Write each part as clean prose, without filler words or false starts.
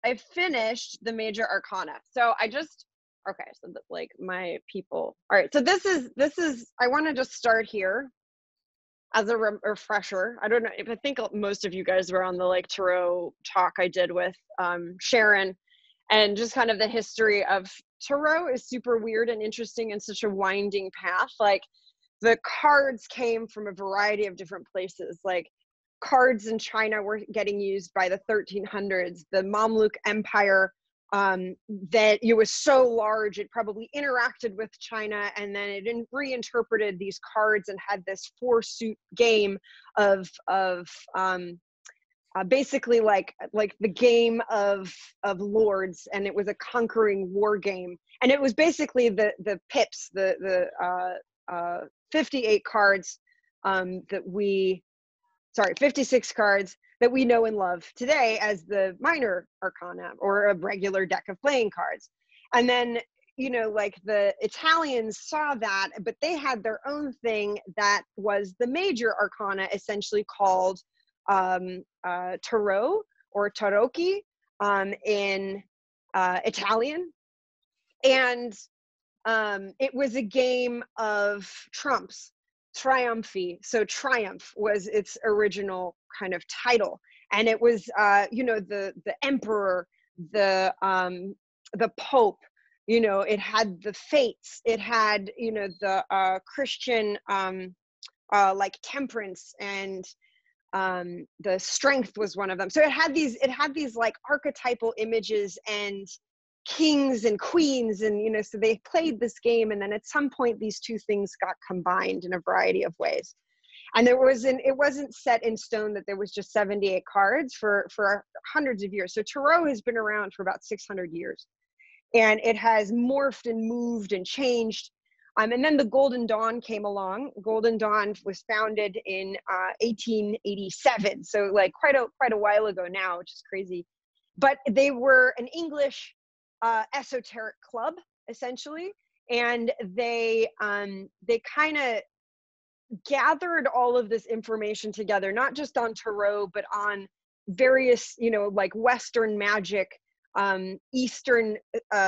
I finished the major arcana. So I just, okay, so that, like my people. All right, so this is, I want to just start here as a refresher. I don't know if I think most of you guys were on the like tarot talk I did with Sharon, and just kind of the history of tarot is super weird and interesting and such a winding path. Like the cards came from a variety of different places. Like cards in China were getting used by the 1300s. The Mamluk Empire, that it was so large, it probably interacted with China, and then it reinterpreted these cards and had this four-suit game of basically like the game of lords, and it was a conquering war game, and it was basically the pips, the 58 cards that we, sorry, 56 cards that we know and love today as the minor arcana or a regular deck of playing cards. And then, you know, like the Italians saw that, but they had their own thing that was the major arcana, essentially called tarot or tarocchi in Italian. And it was a game of trumps, triumphi. So triumph was its original kind of title, and it was you know, the emperor, the pope, you know, it had the fates, it had, you know, the Christian like temperance, and the strength was one of them. So it had these like archetypal images and kings and queens, and you know, so they played this game, and then at some point these two things got combined in a variety of ways. And it wasn't set in stone that there was just 78 cards for hundreds of years. So tarot has been around for about 600 years, and it has morphed and moved and changed. And then the Golden Dawn came along. Golden Dawn was founded in 1887, so like quite a while ago now, which is crazy. But they were an English esoteric club, essentially, and they kind of gathered all of this information together, not just on tarot, but on various, you know, like Western magic, Eastern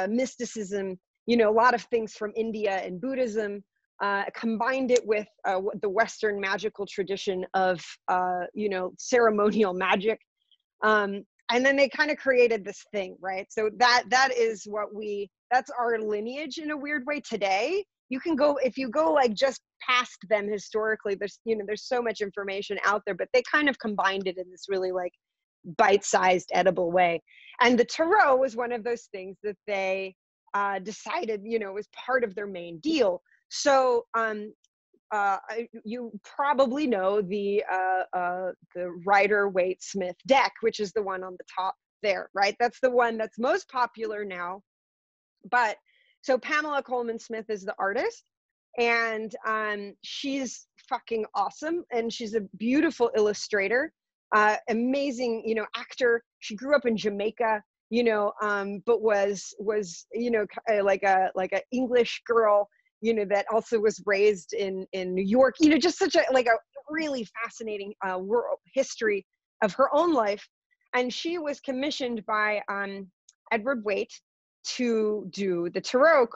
mysticism, you know, a lot of things from India and Buddhism, combined it with the Western magical tradition of, you know, ceremonial magic. And then they kind of created this thing, right? So that is that's our lineage in a weird way today. You can go, if you go like just past them historically, there's, you know, there's so much information out there, but they kind of combined it in this really like bite-sized edible way. And the tarot was one of those things that they decided, you know, was part of their main deal. So you probably know the Rider-Waite-Smith deck, which is the one on the top there, right? That's the one that's most popular now. But so Pamela Coleman Smith is the artist, and she's fucking awesome, and she's a beautiful illustrator, amazing, you know, actor. She grew up in Jamaica, you know, but was you know, like a English girl, you know, that also was raised in New York, you know, just such a like a really fascinating world history of her own life. And she was commissioned by Edward Waite to do the tarot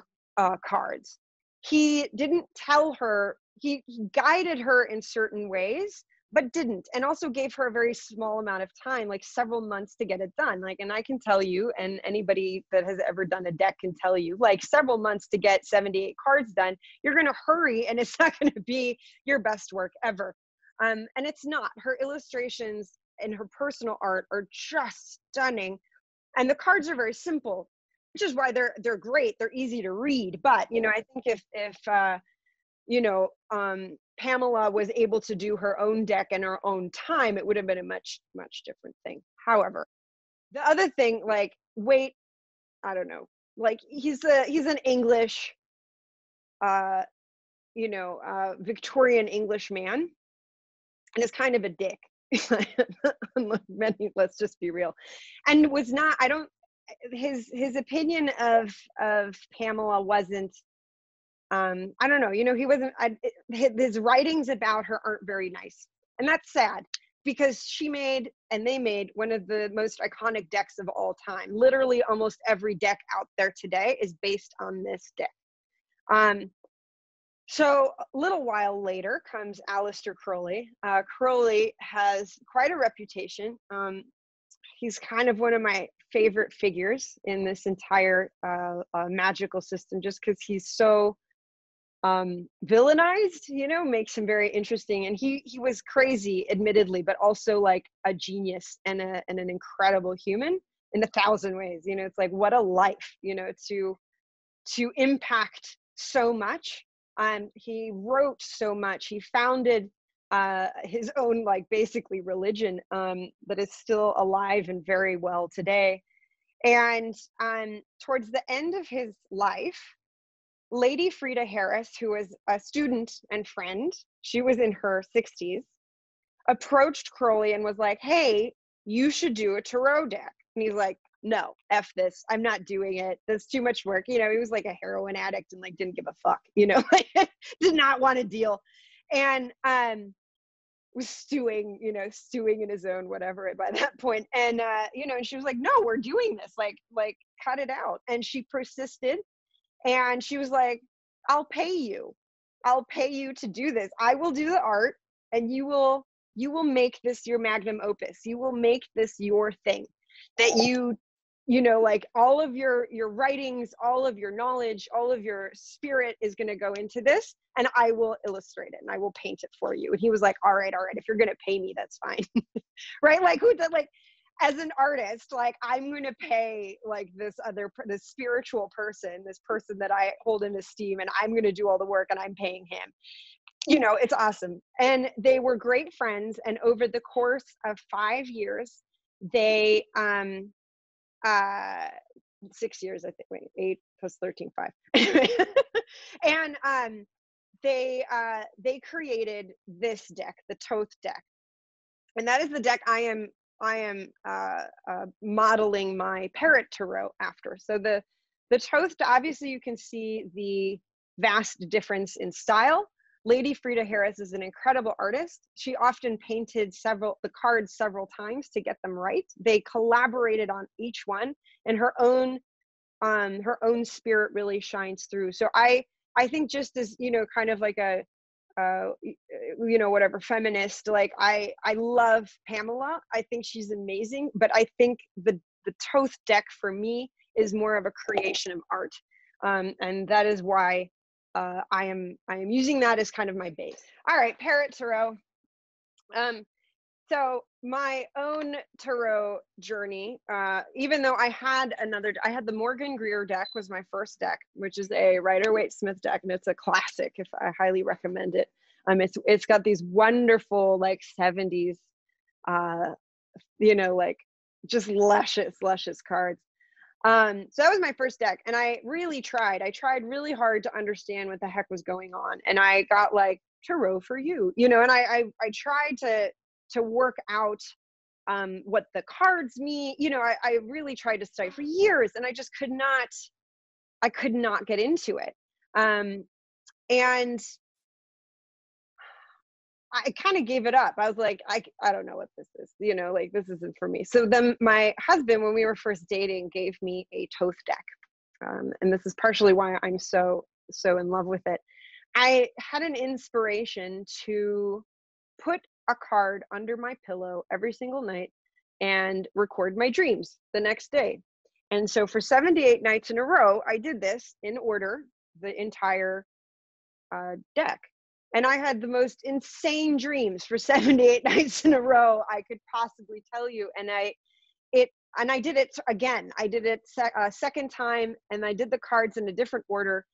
cards. He didn't tell her, he guided her in certain ways, but didn't, and also gave her a very small amount of time, like several months to get it done. Like, and I can tell you, and anybody that has ever done a deck can tell you, like several months to get 78 cards done, you're going to hurry, and it's not going to be your best work ever. And it's not. Her illustrations and her personal art are just stunning, and the cards are very simple, which is why they're great. They're easy to read. But you know, I think if you know, Pamela was able to do her own deck in her own time, it would have been a much different thing. However, the other thing, like, Waite, I don't know, like he's an English, you know, Victorian English man, and is kind of a dick. Many, let's just be real, and was not. I don't. His opinion of Pamela wasn't. I don't know. You know, he wasn't. His writings about her aren't very nice, and that's sad because she made, and they made, one of the most iconic decks of all time. Literally almost every deck out there today is based on this deck. So a little while later comes Aleister Crowley. Crowley has quite a reputation. He's kind of one of my favorite figures in this entire magical system, just because he's so villainized, you know, makes him very interesting. And he was crazy, admittedly, but also like a genius and an incredible human in 1,000 ways. You know, it's like, what a life, you know, to impact so much. He wrote so much. He founded his own, like, basically religion that is still alive and very well today. And towards the end of his life, Lady Frida Harris, who was a student and friend, she was in her 60s, approached Crowley and was like, hey, you should do a tarot deck. And he's like, no, F this. I'm not doing it. That's too much work. You know, he was like a heroin addict and like didn't give a fuck, you know, like did not want to deal. And was stewing in his own whatever by that point. And you know, and she was like, no, we're doing this. Like cut it out. And she persisted. And she was like, I'll pay you to do this. I will do the art, and you will make this your magnum opus. You will make this your thing, that you know, like all of your writings, all of your knowledge, all of your spirit is going to go into this, and I will illustrate it and I will paint it for you. And he was like, all right, if you're going to pay me, that's fine. Right? Like, who did, like, as an artist, like, I'm going to pay like this spiritual person, this person that I hold in esteem, and I'm going to do all the work and I'm paying him. You know, it's awesome. And they were great friends. And over the course of 5 years, they 6 years, I think, wait, 8 plus 13, 5. And they created this deck, the Thoth deck. And that is the deck I am modeling my Parrot tarot after. So the Thoth, obviously you can see the vast difference in style. Lady Frida Harris is an incredible artist. She often painted the cards several times to get them right. They collaborated on each one, and her own spirit really shines through. So I think, just as, you know, kind of like a you know, whatever, feminist, like I love Pamela. I think she's amazing, but I think the Thoth deck for me is more of a creation of art, and that is why I am using that as kind of my base. All right, Parrot tarot. So my own tarot journey, even though I had the Morgan Greer deck was my first deck, which is a Rider-Waite-Smith deck, and it's a classic. If I highly recommend it. It's got these wonderful, like, 70s, you know, like just luscious cards. So that was my first deck, and I really tried. I tried really hard to understand what the heck was going on, and I got like tarot for you, you know, and I tried to work out what the cards mean. You know, I really tried to study for years, and I just could not get into it. And I kind of gave it up. I was like, I don't know what this is, you know, like, this isn't for me. So then my husband, when we were first dating, gave me a Thoth deck. And this is partially why I'm so in love with it. I had an inspiration to put a card under my pillow every single night and record my dreams the next day. And so for 78 nights in a row, I did this in order, the entire deck. And I had the most insane dreams for 78 nights in a row I could possibly tell you. And I did it again. I did it a second time, and I did the cards in a different order.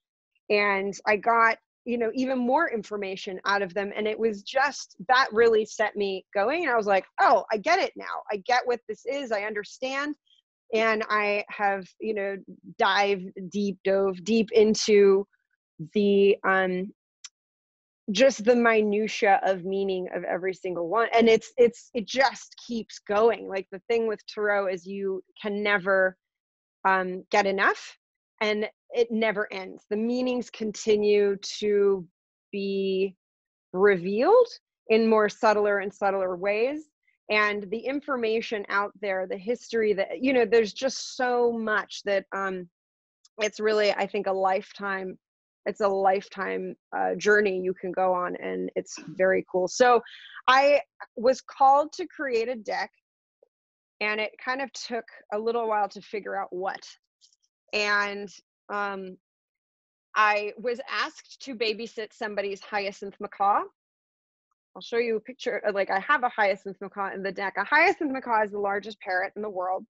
And I got, you know, even more information out of them. And it was just, that really set me going. And I was like, oh, I get it now. I get what this is. I understand. And I have, you know, dove deep into the, just the minutia of meaning of every single one. And it just keeps going. Like, the thing with tarot is you can never get enough, and it never ends. The meanings continue to be revealed in more subtler and subtler ways. and the information out there, the history that, you know, there's just so much that it's really, I think, it's a lifetime journey you can go on, and it's very cool. So I was called to create a deck, and it kind of took a little while to figure out what. And I was asked to babysit somebody's hyacinth macaw. I'll show you a picture. Like, I have a hyacinth macaw in the deck. A hyacinth macaw is the largest parrot in the world.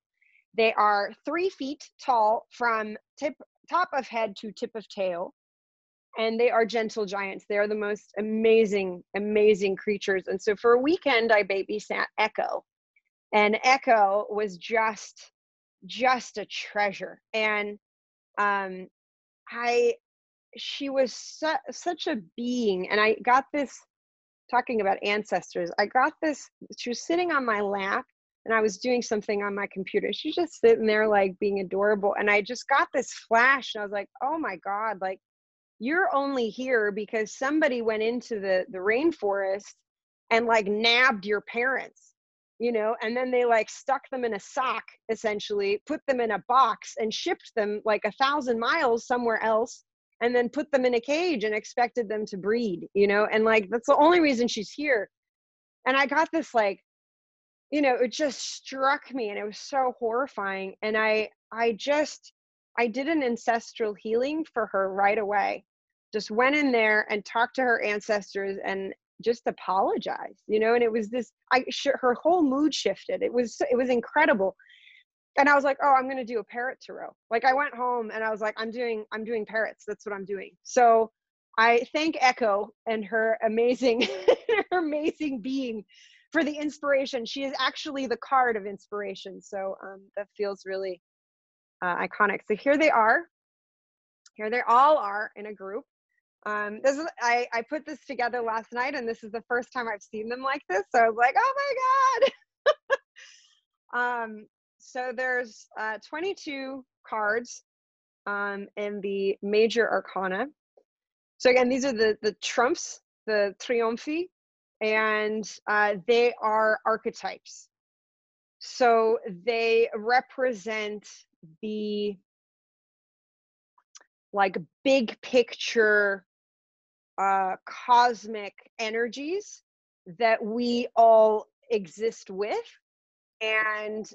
They are 3 feet tall from top of head to tip of tail, and they are gentle giants. They are the most amazing, amazing creatures. And so for a weekend, I babysat Echo, and Echo was just a treasure. And she was such a being. And I got this, talking about ancestors, I got this, she was sitting on my lap, and I was doing something on my computer. She's just sitting there, like, being adorable. And I just got this flash, and I was like, oh my God, like, you're only here because somebody went into the rainforest and, like, nabbed your parents, you know, and then they, like, stuck them in a sock, essentially, put them in a box and shipped them like 1,000 miles somewhere else, and then put them in a cage and expected them to breed, you know, and, like, that's the only reason she's here. And I got this, like, you know, it just struck me, and it was so horrifying. And I did an ancestral healing for her right away. Just went in there and talked to her ancestors and just apologized, you know. And it was this, her whole mood shifted. It was incredible. And I was like, oh, I'm going to do a parrot tarot. Like, I went home and I was like, I'm doing parrots. That's what I'm doing. So I thank Echo and her amazing, her amazing being for the inspiration. She is actually the card of inspiration. So that feels really iconic. So here they are. Here they all are in a group. This is, I put this together last night, and this is the first time I've seen them like this. So I was like, oh my God. So there's 22 cards in the major arcana. So again, these are the trumps, the triomphi, and they are archetypes. So they represent the, like, big picture cosmic energies that we all exist with and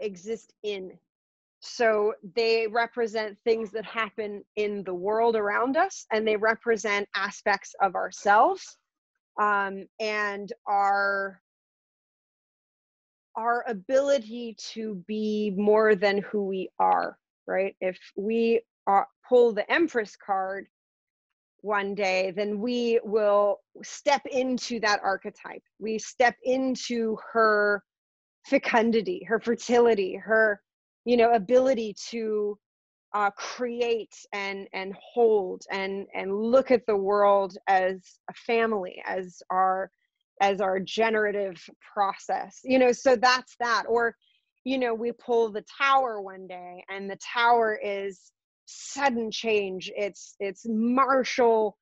exist in. So they represent things that happen in the world around us, and they represent aspects of ourselves and our ability to be more than who we are, right? If we pull the Empress card one day, then we will step into that archetype. We step into her fecundity, her fertility, her, you know, ability to create and hold and look at the world as a family, as our generative process, you know. So that's that. Or, you know, we pull the Tower one day, and the Tower is sudden change. It's martial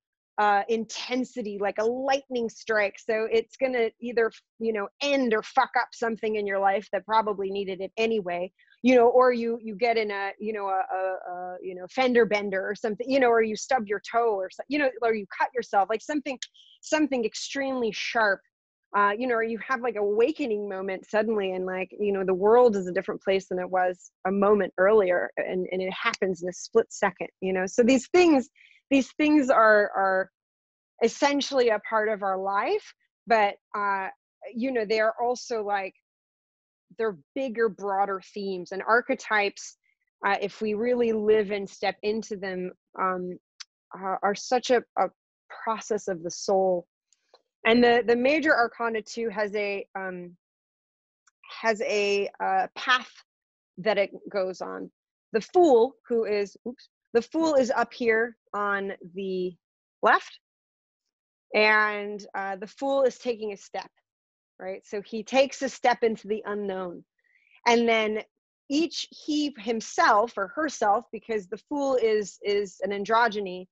intensity, like a lightning strike. So it's gonna either, you know, end or fuck up something in your life that probably needed it anyway, you know. Or you get in a, you know, a you know, fender bender or something, you know, or you stub your toe or something, you know, or you cut yourself, like something extremely sharp, you know, or you have like awakening moment suddenly, and, like, you know, the world is a different place than it was a moment earlier, and it happens in a split second, you know. So these things are essentially a part of our life, but you know, they are also, like, they're bigger, broader themes and archetypes. If we really live and step into them, are such a process of the soul. And the major arcana too has a path that it goes on. The Fool, who is, the Fool is up here on the left, and the Fool is taking a step, right? So he takes a step into the unknown, and then he himself or herself, because the Fool is an androgyny,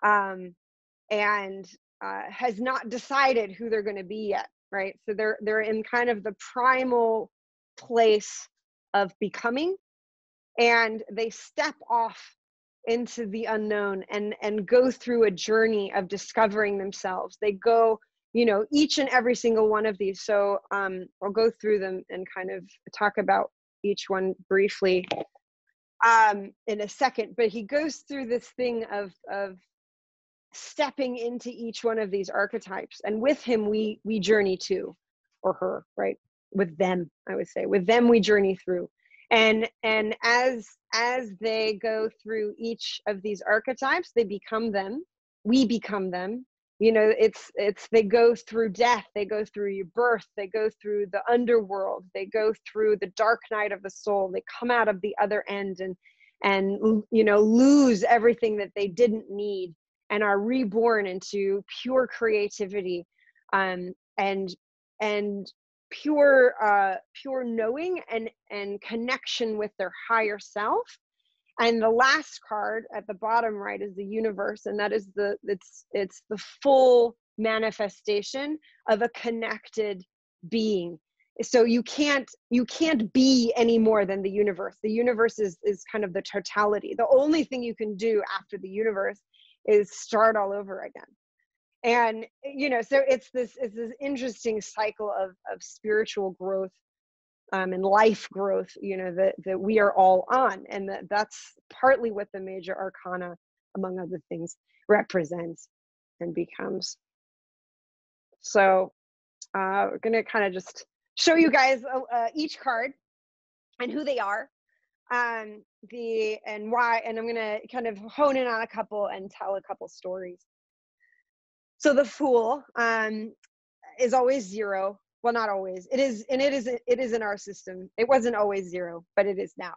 and has not decided who they're going to be yet. right? So they're in kind of the primal place of becoming, and they step off into the unknown and go through a journey of discovering themselves. They go, you know, each and every single one of these. So I'll go through them and kind of talk about each one briefly in a second. But he goes through this thing of stepping into each one of these archetypes, and with him we journey to, or her, right? With them, I would say, with them we journey through. And as they go through each of these archetypes, they become them, we become them. You know, it's they go through death, they go through your birth, they go through the underworld, they go through the dark night of the soul, they come out of the other end and you know, lose everything that they didn't need and are reborn into pure creativity, and pure knowing and connection with their higher self. And the last card at the bottom right is the universe, and that is it's the full manifestation of a connected being. So you can't be any more than the universe. The universe is kind of the totality. The only thing you can do after the universe is start all over again. And you know, so it's this interesting cycle of spiritual growth and life growth, you know, that we are all on, and that's partly what the major arcana, among other things, represents and becomes. So we're going to kind of just show you guys each card and who they are, and why, and I'm going to kind of hone in on a couple and tell a couple stories. So the Fool is always 0. Well, not always. It is, and it is in our system. It wasn't always 0, but it is now.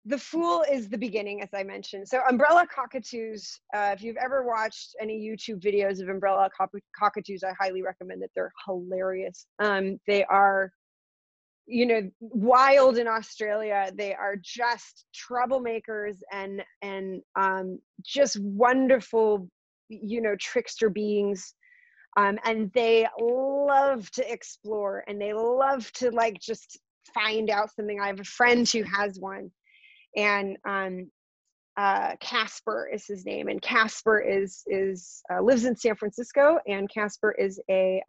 The Fool is the beginning, as I mentioned. So umbrella cockatoos, if you've ever watched any YouTube videos of umbrella cockatoos, I highly recommend it. They're hilarious. They are, you know, wild in Australia. They are just troublemakers and just wonderful, you know, trickster beings. And they love to explore, and they love to like just find out something. I have a friend who has one, and Casper is his name, and Casper is lives in San Francisco, and Casper is a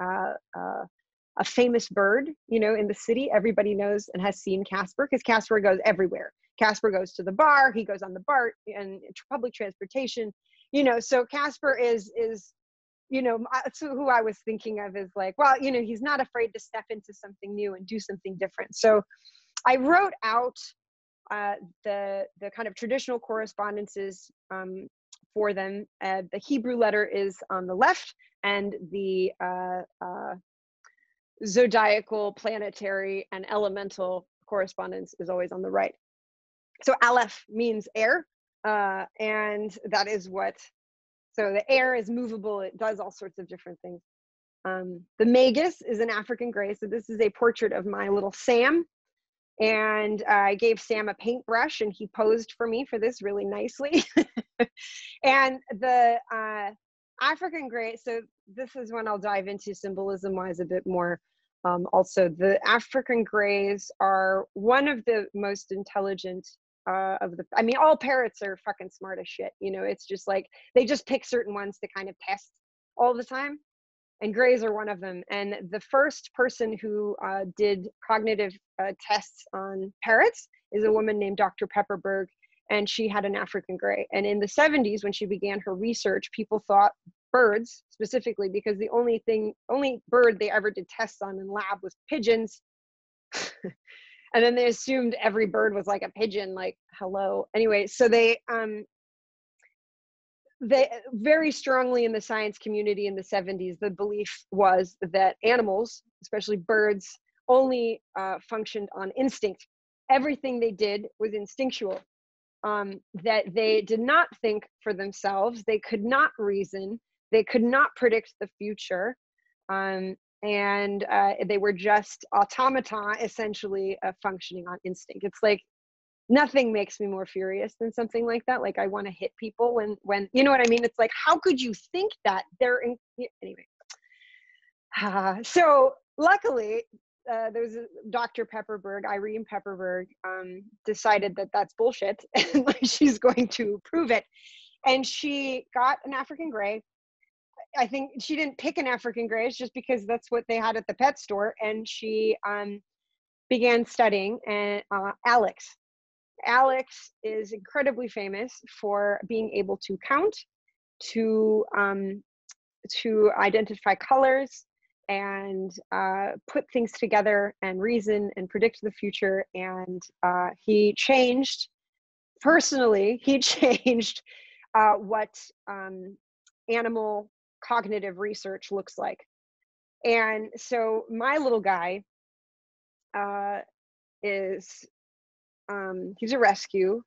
famous bird, you know, in the city. Everybody knows and has seen Casper because Casper goes everywhere. Casper goes to the bar, he goes on the BART and public transportation, you know. So Casper is you know, so who I was thinking of is like, well, you know, he's not afraid to step into something new and do something different. So I wrote out the kind of traditional correspondences for them. The Hebrew letter is on the left, and the zodiacal, planetary, and elemental correspondence is always on the right. So Aleph means air, and that is what. So the air is movable. It does all sorts of different things. The Magus is an African gray. So this is a portrait of my little Sam. And I gave Sam a paintbrush, and he posed for me for this really nicely. And the African gray, so this is when I'll dive into symbolism-wise a bit more. Also, the African grays are one of the most intelligent I mean, all parrots are fucking smart as shit. You know, it's just like, they just pick certain ones to kind of test all the time. And grays are one of them. And the first person who did cognitive tests on parrots is a woman named Dr. Pepperberg, and she had an African gray. And in the 70s, when she began her research, people thought birds specifically, because the only bird they ever did tests on in lab was pigeons. And then they assumed every bird was like a pigeon, like, hello. Anyway, so they very strongly in the science community in the 70s, the belief was that animals, especially birds, only functioned on instinct. Everything they did was instinctual, that they did not think for themselves. They could not reason. They could not predict the future. And they were just automata, essentially functioning on instinct. It's like Nothing makes me more furious than something like that. Like, I want to hit people when, you know what I mean? It's like, how could you think that anyway. So luckily, there was Dr. Pepperberg, Irene Pepperberg, decided that that's bullshit and like she's going to prove it. And she got an African gray. I think she didn't pick an African gray, it's just because that's what they had at the pet store. And she began studying. And Alex is incredibly famous for being able to count, to identify colors, and put things together and reason and predict the future. And he changed what animal cognitive research looks like. And so my little guy is he's a rescue.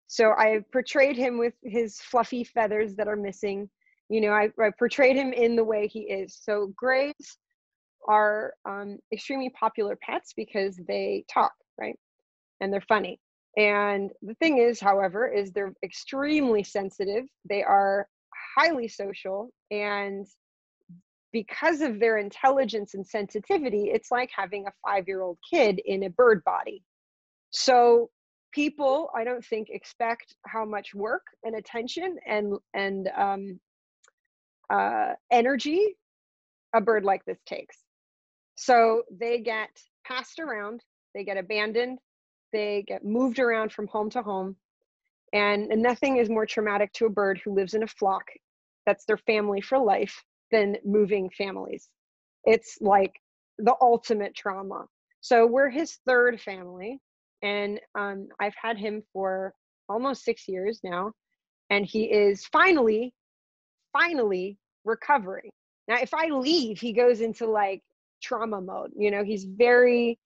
So I portrayed him with his fluffy feathers that are missing. You know, I portrayed him in the way he is. So grays are extremely popular pets because they talk, right? And they're funny. And the thing is, however, is they're extremely sensitive. They are highly social. And because of their intelligence and sensitivity, it's like having a 5-year-old kid in a bird body. So people, I don't think, expect how much work and attention and energy a bird like this takes. So they get passed around, they get abandoned, they get moved around from home to home, and nothing is more traumatic to a bird who lives in a flock that's their family for life than moving families. It's like the ultimate trauma. So we're his third family, and I've had him for almost 6 years now, and he is finally recovering. Now, if I leave, he goes into like trauma mode. You know, he's very,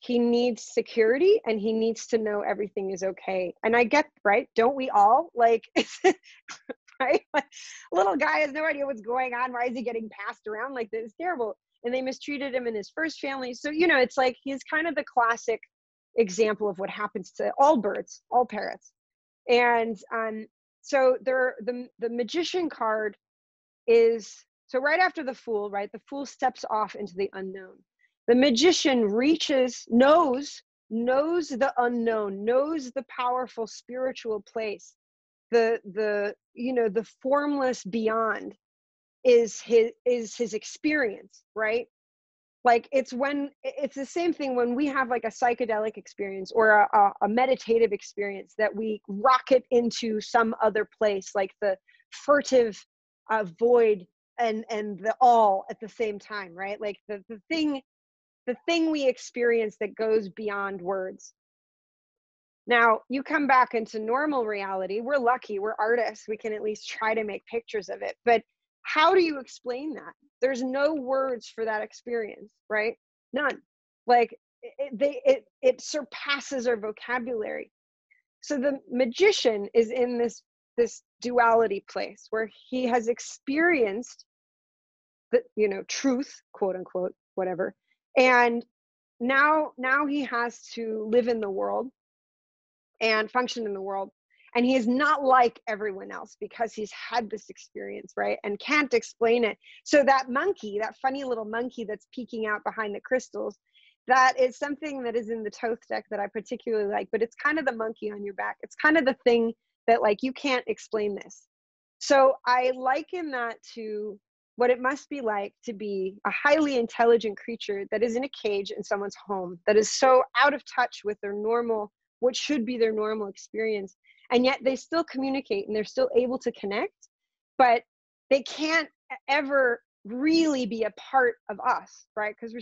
he needs security and he needs to know everything is okay. And I get, right? Don't we all? Like, right? Like, little guy has no idea what's going on. Why is he getting passed around like this? It's terrible. And they mistreated him in his first family. So, you know, it's like, he's kind of the classic example of what happens to all birds, all parrots. And so the magician card is, so right after the fool, right? The fool steps off into the unknown. The magician knows the unknown, knows the powerful spiritual place. The you know, the formless beyond is his experience, right? Like, it's the same thing when we have like a psychedelic experience or a meditative experience, that we rocket into some other place, like the furtive void and the all at the same time, right? Like the thing we experience that goes beyond words. Now, you come back into normal reality. We're lucky, we're artists, we can at least try to make pictures of it. But how do you explain that? There's no words for that experience, right? None. Like, it surpasses our vocabulary. So the magician is in this duality place where he has experienced the, you know, truth, quote unquote, whatever. And now he has to live in the world and function in the world. And he is not like everyone else because he's had this experience, right? And can't explain it. So that monkey, that funny little monkey that's peeking out behind the crystals, that is something that is in the Toth deck that I particularly like, but it's kind of the monkey on your back. It's kind of the thing that, like, you can't explain this. So I liken that to what it must be like to be a highly intelligent creature that is in a cage in someone's home, that is so out of touch with their normal, what should be their normal experience. And yet they still communicate and they're still able to connect, but they can't ever really be a part of us, right? Because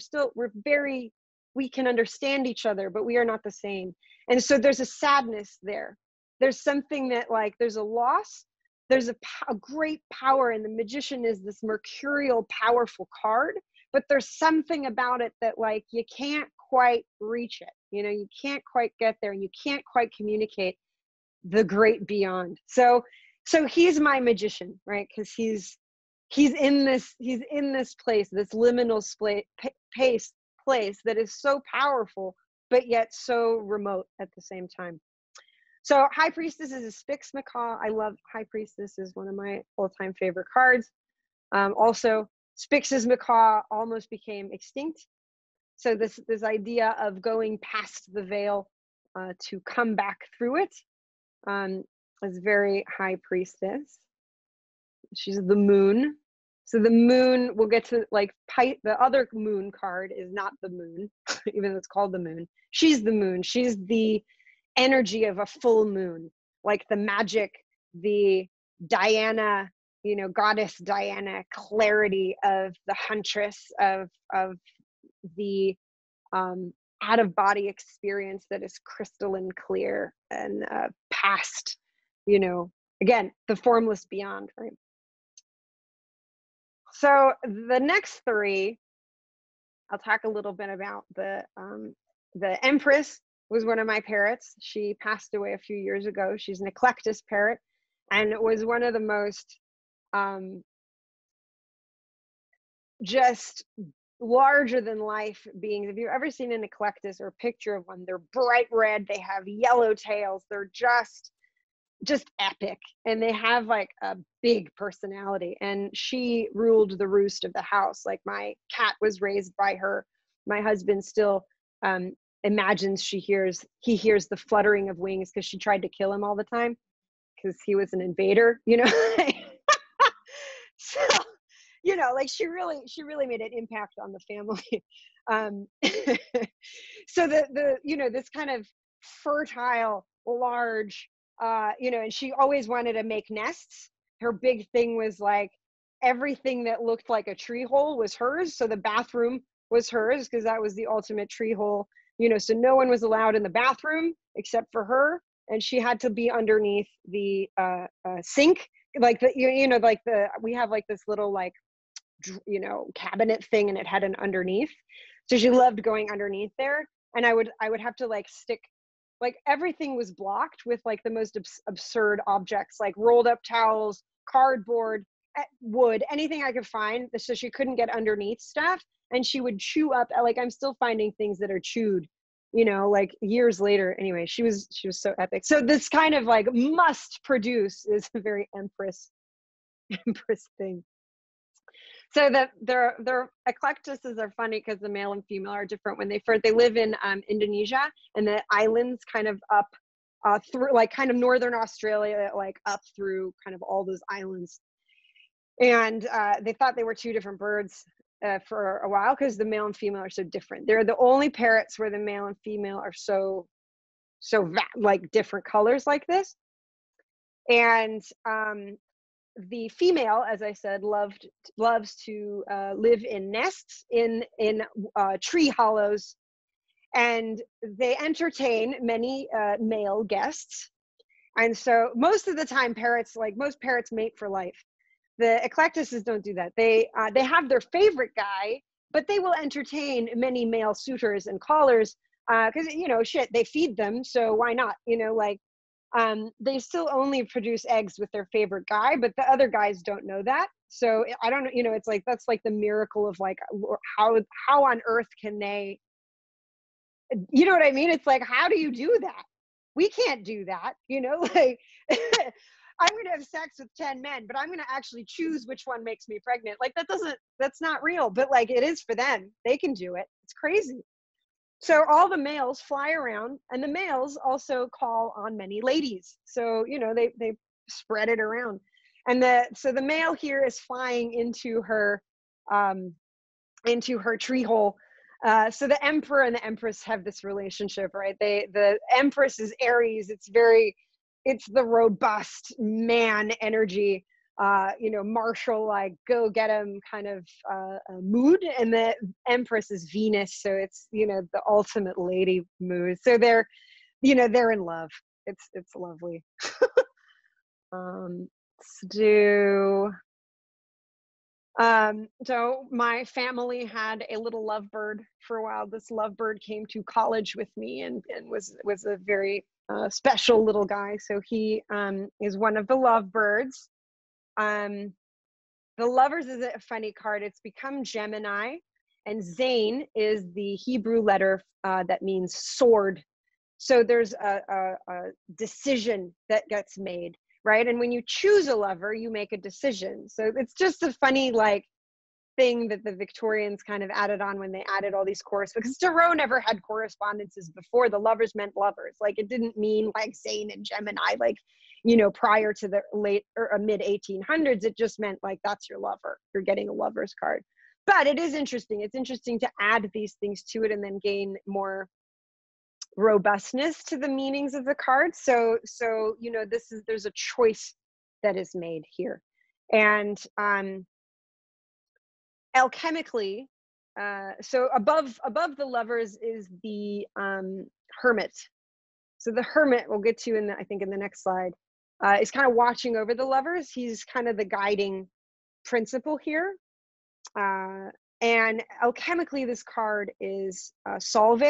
we can understand each other, but we are not the same. And so there's a sadness there. There's something that, like, there's a loss, there's a great power, and the magician is this mercurial, powerful card, but there's something about it that, like, you can't quite reach it. You know, you can't quite get there, and you can't quite communicate the great beyond. So he's my magician, right? Because he's in this place, this liminal place that is so powerful, but yet so remote at the same time. So High Priestess is a Spix Macaw. I love High Priestess, is one of my all-time favorite cards. Also, Spix's Macaw almost became extinct. So this idea of going past the veil to come back through it is very High Priestess. She's the moon. So the moon, we'll get to like the other moon card is not the moon, even though it's called the moon. She's the moon. She's the energy of a full moon, like the magic, the Diana, you know, goddess Diana clarity of the huntress, of the out of body experience that is crystalline clear and past, you know, again, the formless beyond, right? So the next three, I'll talk a little bit about the Empress was one of my parrots. She passed away a few years ago. She's an Eclectus parrot, and it was one of the most just larger than life beings. If you've ever seen an Eclectus or a picture of one, they're bright red, they have yellow tails, they're just epic, and they have like a big personality. And she ruled the roost of the house. Like my cat was raised by her. My husband still imagines he hears the fluttering of wings because she tried to kill him all the time because he was an invader, you know. So, you know, like she really made an impact on the family. So the you know, this kind of fertile, large, you know, and she always wanted to make nests. Her big thing was like everything that looked like a tree hole was hers. So the bathroom was hers because that was the ultimate tree hole, you know, so no one was allowed in the bathroom except for her. And she had to be underneath the sink, like the, you know, like we have like this little like, you know, cabinet thing, and it had an underneath. So she loved going underneath there. And I would have to like stick, like everything was blocked with like the most absurd objects, like rolled up towels, cardboard, wood, anything I could find. So she couldn't get underneath stuff. And she would chew up, like I'm still finding things that are chewed, you know, like years later. Anyway, she was so epic. So this kind of like must produce is a very Empress thing. So their eclectuses are funny because the male and female are different. When they live in Indonesia, and the islands kind of up through like kind of northern Australia, like up through kind of all those islands. And they thought they were two different birds for a while because the male and female are so different. They're the only parrots where the male and female are so like different colors like this. And the female, as I said, loves to live in nests in tree hollows, and they entertain many male guests. And so most of the time, parrots, like most parrots, mate for life. The eclectuses don't do that. They have their favorite guy, but they will entertain many male suitors and callers because, you know, shit, they feed them, so why not? You know, like. They still only produce eggs with their favorite guy, but the other guys don't know that. So I don't know, you know, it's like, that's like the miracle of like, how on earth can they, you know what I mean? It's like, how do you do that? We can't do that, you know, like I'm going to have sex with 10 men, but I'm going to actually choose which one makes me pregnant. Like that's not real, but like it is for them. They can do it. It's crazy. So all the males fly around, and the males also call on many ladies. So, you know, they spread it around. And so the male here is flying into her tree hole. So the emperor and the empress have this relationship, right? The empress is Aries. It's the robust man energy. You know, martial, like go get him kind of mood, and the Empress is Venus, so it's, you know, the ultimate lady mood. So they're, you know, they're in love. It's lovely. Let's do. So my family had a little lovebird for a while. This lovebird came to college with me and was a very special little guy. So he is one of the lovebirds. The Lovers is a funny card. It's become Gemini, and Zain is the Hebrew letter that means sword. So there's a decision that gets made, right? And when you choose a lover, you make a decision. So it's just a funny like thing that the Victorians kind of added on when they added all these correspondences, because Tarot never had correspondences before. The lovers meant lovers. Like it didn't mean like Zain and Gemini, like, you know, prior to the late or mid 1800s. It just meant like, that's your lover. You're getting a lover's card. But it is interesting. It's interesting to add these things to it and then gain more robustness to the meanings of the cards. So you know, there's a choice that is made here. And alchemically, so above the lovers is the hermit. So the hermit, we'll get to in the, I think in the next slide, is kind of watching over the lovers. He's kind of the guiding principle here. And alchemically, this card is solve,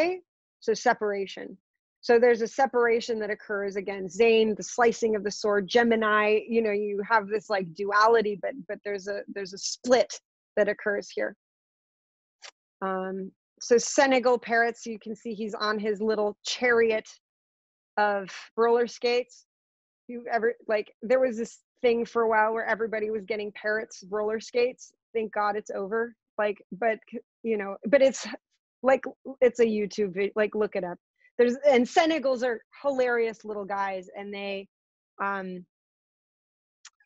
so separation. So there's a separation that occurs, again, Zain, the slicing of the sword, Gemini, you know, you have this like duality, but there's a split that occurs here. So Senegal Parrot, so you can see he's on his little chariot of roller skates. You ever, like, there was this thing for a while where everybody was getting parrots roller skates. Thank God it's over. Like, but you know, but it's like, it's a YouTube video, like look it up. And Senegals are hilarious little guys, and they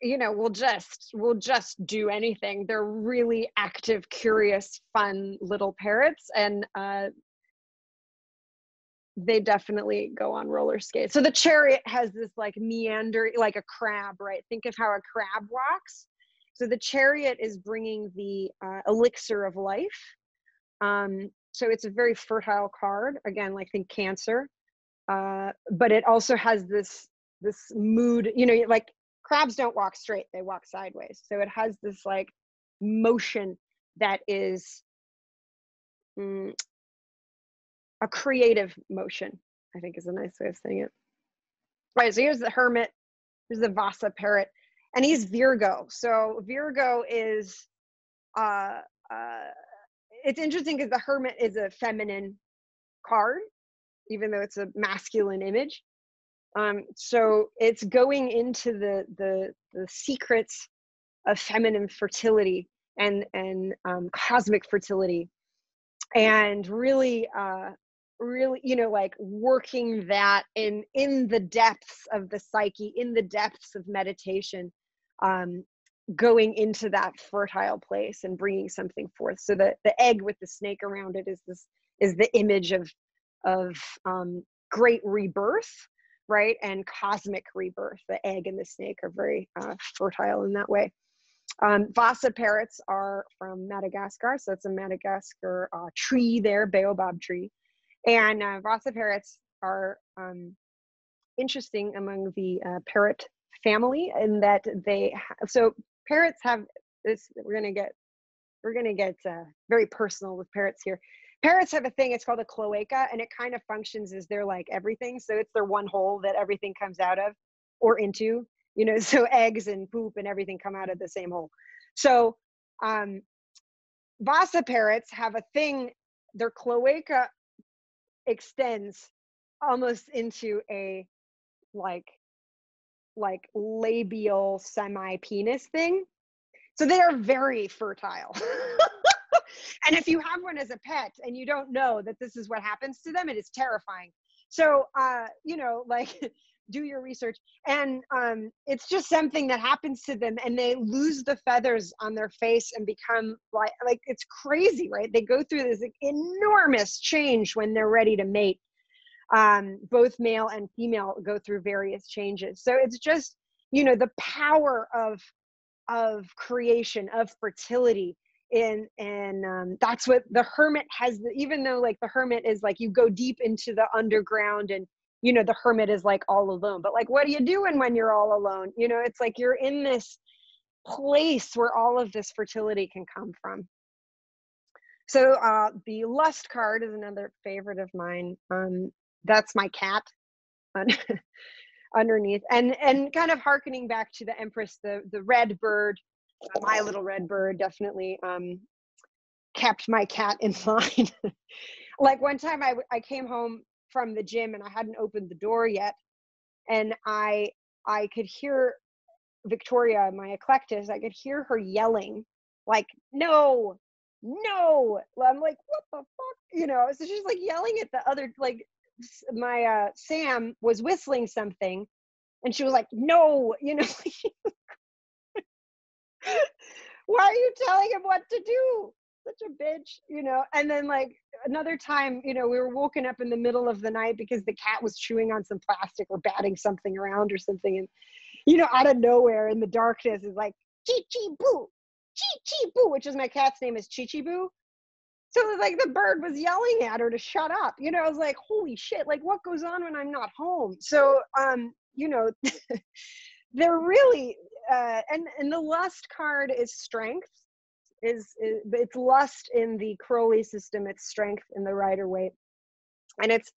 you know, will just do anything. They're really active, curious, fun little parrots, and they definitely go on roller skates. So the chariot has this like meander, like a crab, right? Think of how a crab walks. So the chariot is bringing the elixir of life. So it's a very fertile card. Again, like think Cancer, but it also has this mood. You know, like crabs don't walk straight; they walk sideways. So it has this like motion that is a creative motion, I think is a nice way of saying it. All right, so here's the hermit. Here's the Vasa Parrot, and he's Virgo. So Virgo is it's interesting because the hermit is a feminine card, even though it's a masculine image. So it's going into the secrets of feminine fertility and cosmic fertility, and really, you know, like working that in the depths of the psyche, in the depths of meditation, going into that fertile place and bringing something forth. So the egg with the snake around it is the image of great rebirth, right? And cosmic rebirth. The egg and the snake are very fertile in that way. Vasa parrots are from Madagascar, so it's a Madagascar tree there, baobab tree. And Vasa parrots are interesting among the parrot family in that so parrots have this, we're gonna get very personal with parrots here. Parrots have a thing, it's called a cloaca, and it kind of functions as their like everything. So it's their one hole that everything comes out of or into, you know, so eggs and poop and everything come out of the same hole. So Vasa parrots have a thing, their cloaca extends almost into a like labial semi-penis thing. So they are very fertile. And if you have one as a pet and you don't know that this is what happens to them, it is terrifying. So, you know, like do your research. And it's just something that happens to them, and they lose the feathers on their face and become like it's crazy, right? They go through this enormous change when they're ready to mate. Both male and female go through various changes. So it's just, you know, the power of creation, of fertility. And that's what the hermit has, even though like the hermit is like, you go deep into the underground and, you know, the hermit is like all alone, but like, what are you doing when you're all alone? You know, it's like you're in this place where all of this fertility can come from. So the lust card is another favorite of mine. That's my cat underneath, and kind of hearkening back to the Empress, the red bird, my little red bird definitely kept my cat in line. Like one time I came home from the gym and I hadn't opened the door yet, and I could hear Victoria, my eclectus, I could hear her yelling, like, no, no. I'm like, what the fuck? You know, so she's like yelling at the other, like, my Sam was whistling something, and she was like, no, you know, why are you telling him what to do? Such a bitch, you know. And then like another time, you know, we were woken up in the middle of the night because the cat was chewing on some plastic or batting something around or something. And, you know, out of nowhere in the darkness is like, Chi Chi Boo, Chi Chi Boo, which is my cat's name is Chi Chi Boo. So like the bird was yelling at her to shut up. You know, I was like, holy shit, like what goes on when I'm not home? So, you know, they're really, and the lust card is strength. Is it's lust in the Crowley system, it's strength in the Rider-Waite, and it's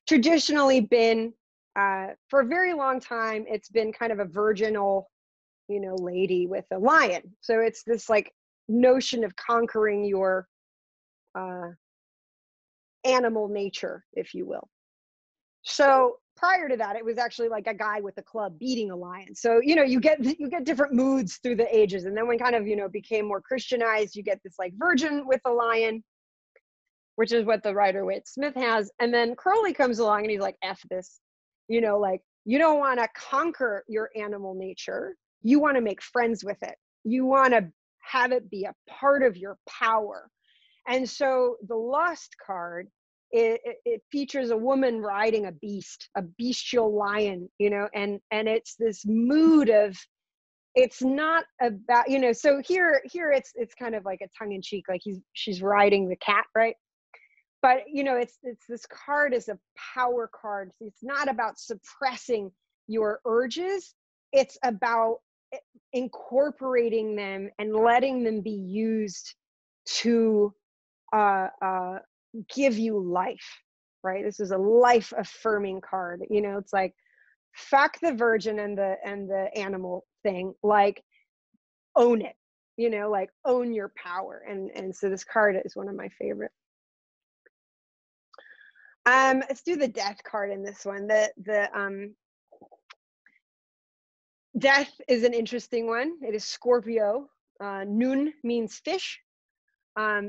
traditionally been for a very long time it's been kind of a virginal, you know, lady with a lion. So it's this like notion of conquering your animal nature, if you will. So prior to that, it was actually like a guy with a club beating a lion. So, you know, you get different moods through the ages. And then when kind of, you know, became more Christianized, you get this like virgin with a lion, which is what the Rider-Waite Smith has. And then Crowley comes along and he's like, F this, you know, like you don't want to conquer your animal nature. You want to make friends with it. You want to have it be a part of your power. And so the lust card, it features a woman riding a beast, a bestial lion, you know, and it's this mood of, it's not about, you know, so here it's kind of like a tongue-in-cheek, like she's riding the cat, right? But you know, it's this card is a power card. It's not about suppressing your urges. It's about incorporating them and letting them be used to give you life, right? This is a life affirming card. You know, it's like fuck the virgin and the animal thing, like own it, you know, like own your power. And so this card is one of my favorite. Let's do the death card in this one. The death is an interesting one. It is Scorpio. Nun means fish.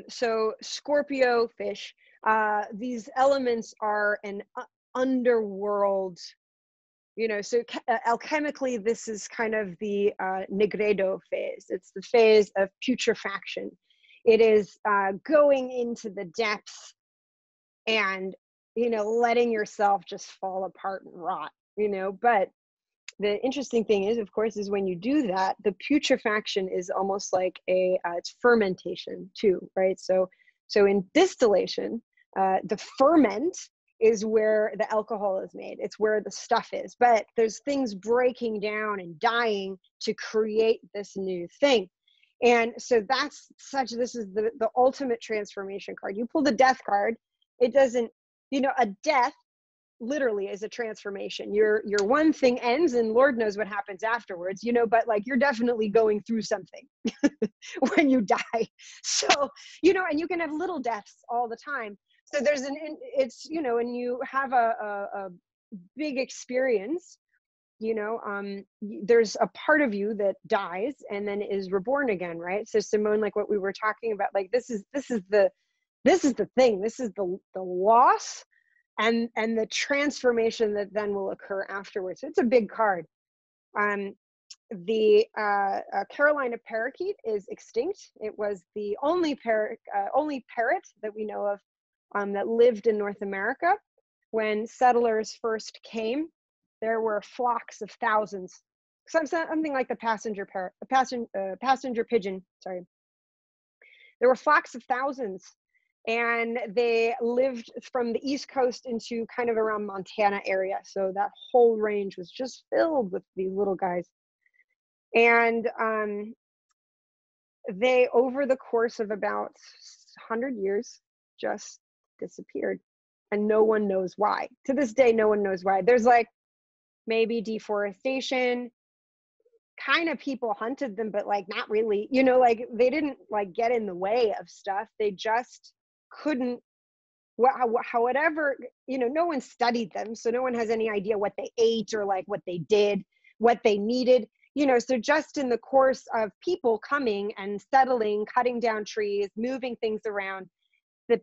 So Scorpio fish, these elements are an underworld, you know, so alchemically, this is kind of the Negredo phase. It's the phase of putrefaction. It is going into the depths and, you know, letting yourself just fall apart and rot, you know. But the interesting thing is, of course, is when you do that, the putrefaction is almost like it's fermentation too, right? So in distillation, the ferment is where the alcohol is made. It's where the stuff is. But there's things breaking down and dying to create this new thing. And so this is the ultimate transformation card. You pull the death card, it doesn't, you know, a death literally is a transformation. Your one thing ends and Lord knows what happens afterwards, you know, but like you're definitely going through something when you die. So, you know, and you can have little deaths all the time. So there's it's, you know, and you have a big experience, you know, there's a part of you that dies and then is reborn again, right? So Simone, like what we were talking about, like this is the thing, this is the loss and the transformation that then will occur afterwards. So it's a big card. The Carolina parakeet is extinct. It was the only parrot that we know of that lived in North America. When settlers first came, there were flocks of thousands, something like the passenger pigeon. Sorry, there were flocks of thousands. And they lived from the East Coast into kind of around Montana area. So that whole range was just filled with these little guys. And they, over the course of about 100 years, just disappeared. And no one knows why. To this day, no one knows why. There's like maybe deforestation, kind of people hunted them, but like not really, you know, like they didn't like get in the way of stuff. They just couldn't, whatever, you know, no one studied them. So no one has any idea what they ate or like what they did, what they needed, you know. So just in the course of people coming and settling, cutting down trees, moving things around, that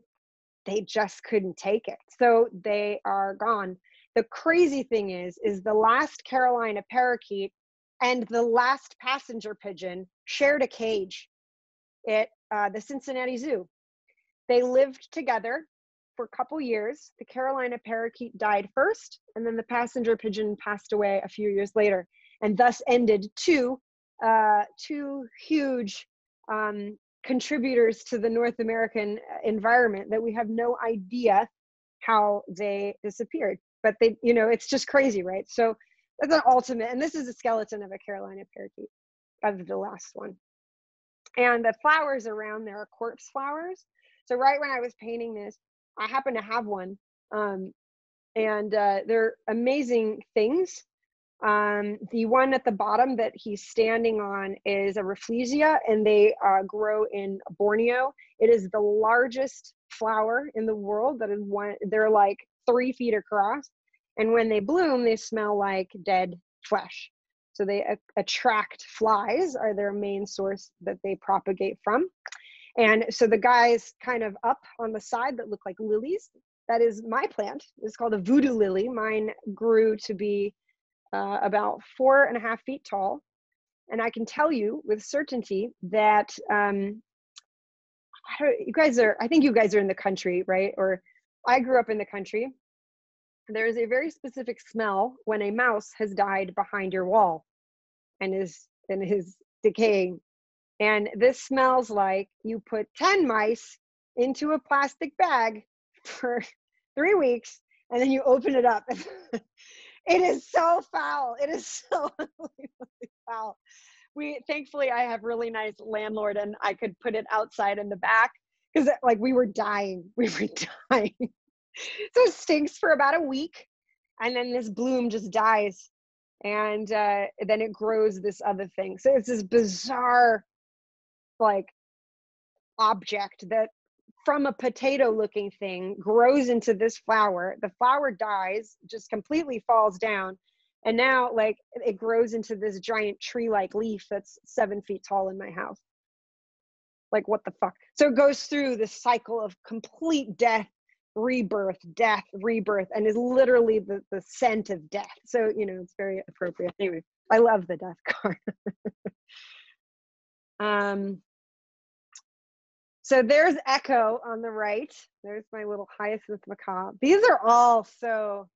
they just couldn't take it. So they are gone. The crazy thing is the last Carolina parakeet and the last passenger pigeon shared a cage at the Cincinnati Zoo. They lived together for a couple years. The Carolina parakeet died first, and then the passenger pigeon passed away a few years later, and thus ended two huge contributors to the North American environment that we have no idea how they disappeared. But they, you know, it's just crazy, right? So that's an ultimate, and this is a skeleton of a Carolina parakeet, of the last one. And the flowers around there are corpse flowers. So right when I was painting this, I happen to have one, and they're amazing things. The one at the bottom that he's standing on is a Rafflesia, and they grow in Borneo. It is the largest flower in the world. That is one. They're like 3 feet across, and when they bloom, they smell like dead flesh. So they attract flies, are their main source that they propagate from. And so the guys kind of up on the side that look like lilies, that is my plant. It's called a Voodoo Lily. Mine grew to be about 4.5 feet tall. And I can tell you with certainty that I think you guys are in the country, right? Or I grew up in the country. There is a very specific smell when a mouse has died behind your wall and is decaying. And this smells like you put 10 mice into a plastic bag for 3 weeks, and then you open it up. It is so foul. It is so unbelievably foul. Thankfully, I have really nice landlord, and I could put it outside in the back, because like we were dying. We were dying. So it stinks for about a week, and then this bloom just dies, and then it grows this other thing. So it's this bizarre like object that from a potato looking thing grows into this flower. The flower dies, just completely falls down, and now like it grows into this giant tree like leaf that's 7 feet tall in my house. Like, what the fuck? So it goes through this cycle of complete death, rebirth, and is literally the scent of death. So, you know, it's very appropriate. Anyway, I love the death card. So there's Echo on the right. There's my little hyacinth macabre. These are all so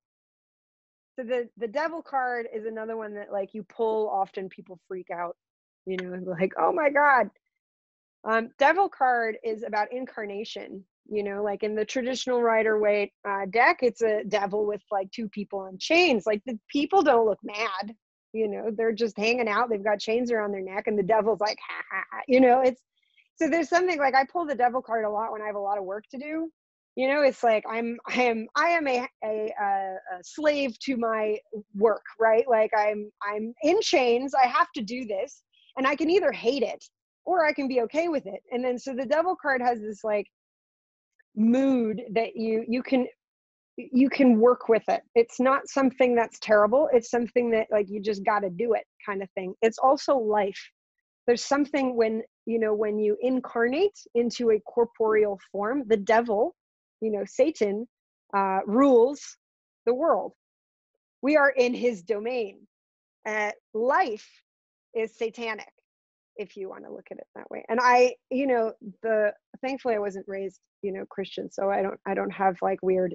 the devil card is another one that like you pull, often people freak out, you know, and like, oh my God. Devil card is about incarnation, you know, like in the traditional Rider-Waite deck, it's a devil with like 2 people on chains. Like the people don't look mad, you know, they're just hanging out. They've got chains around their neck, and the devil's like, ha ha ha, you know. It's so there's something like I pull the devil card a lot when I have a lot of work to do. You know, it's like I am a slave to my work, right? Like I'm in chains. I have to do this, and I can either hate it or I can be okay with it. And then so the devil card has this like mood that you can work with it. It's not something that's terrible. It's something that like you just got to do it kind of thing. It's also life. There's something when, you know, when you incarnate into a corporeal form, the devil, you know, Satan, rules the world. We are in his domain. Life is satanic, if you want to look at it that way. And I, you know, thankfully I wasn't raised, you know, Christian, so I don't have like weird